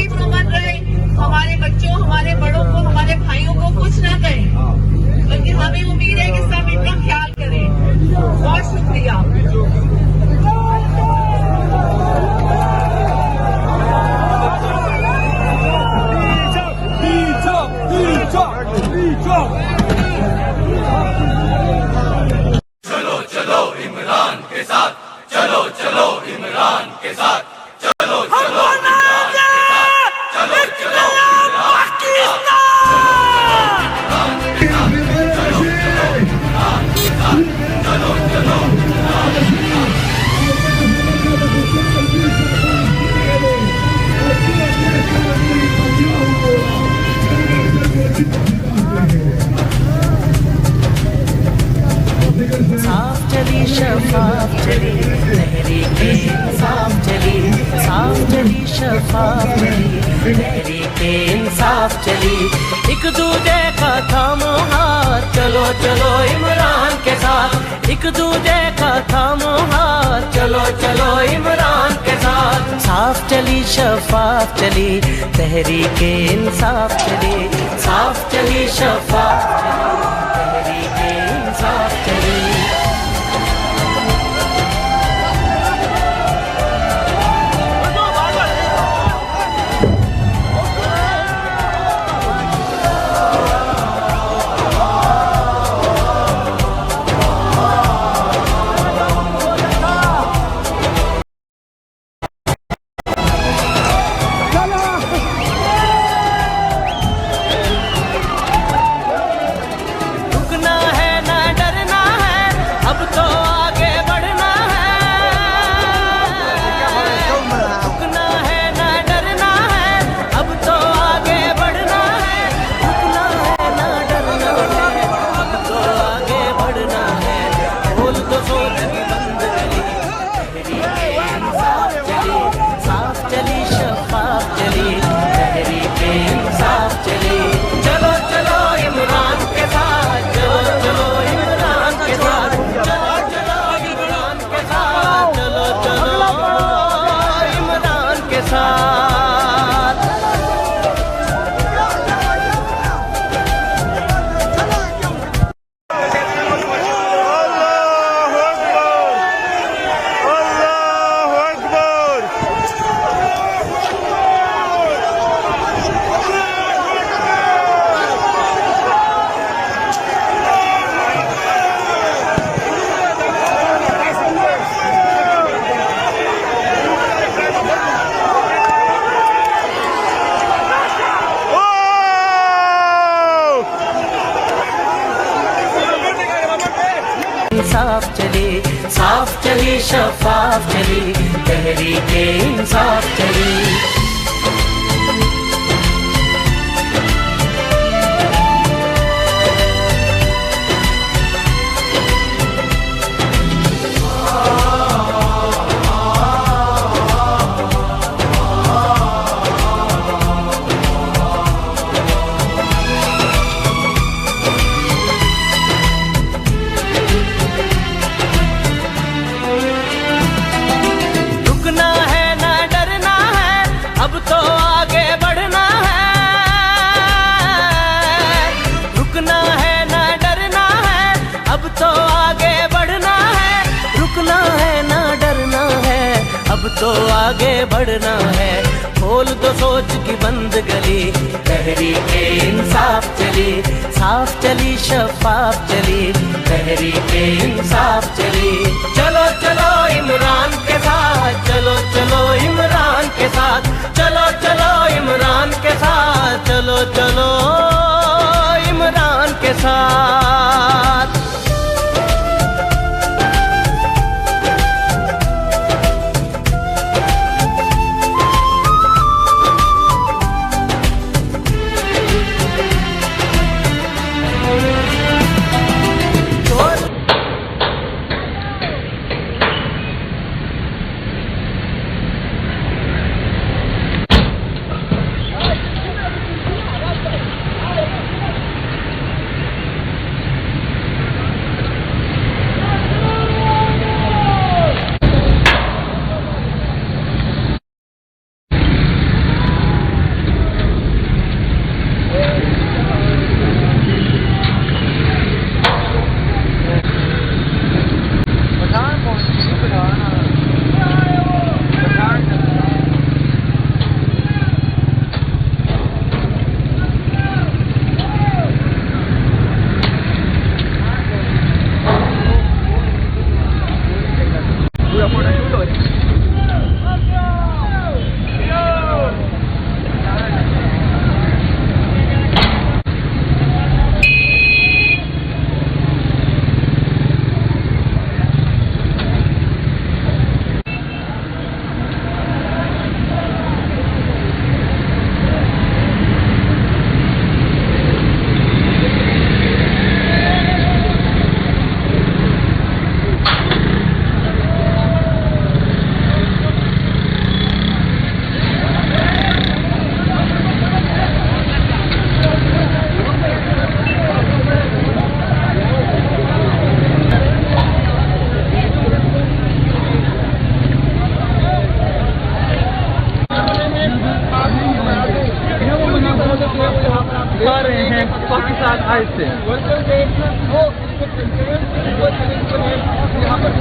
ठीक रुमन रहे, हमारे बच्चों, हमारे बड़ों को, हमारे भाइयों को कुछ ना करें, बल्कि हमें उम्मीद है कि सब इनका ख्याल करें। बहुत शुक्रिया। चलो चलो इमरान के साथ, चलो चलो इमरान के साथ, चलो चलो इमरान के साथ, चलो चलो इमरान के साथ, चलो चलो इमरान के साफ चली शफाफ चली तहरीके इंसाफ चली, साफ चली शफाफ चली तहरीके इंसाफ चली। एक दूजे का थामो हाथ, चलो चलो इमरान के साथ, एक दूजे का थामो हाथ, चलो चलो इमरान के साथ। साफ चली शफाफ चली तहरीके इंसाफ चली, साफ चली शफाफ चली तहरीके इंसाफ चली। साफ चली, साफ चली शफाफ चली तहरीके इंसाफ चली। तो आगे बढ़ना है, खोल दो सोच की बंद गली, तहरीके इंसाफ चली, साफ चली शफाफ चली तहरीके इंसाफ चली। चलो चलो इमरान के साथ, चलो चलो इमरान के साथ, चलो चलो इमरान के साथ, चलो चलो इमरान के साथ। खा रहे हैं पाकिस्तान आए थे यहाँ पर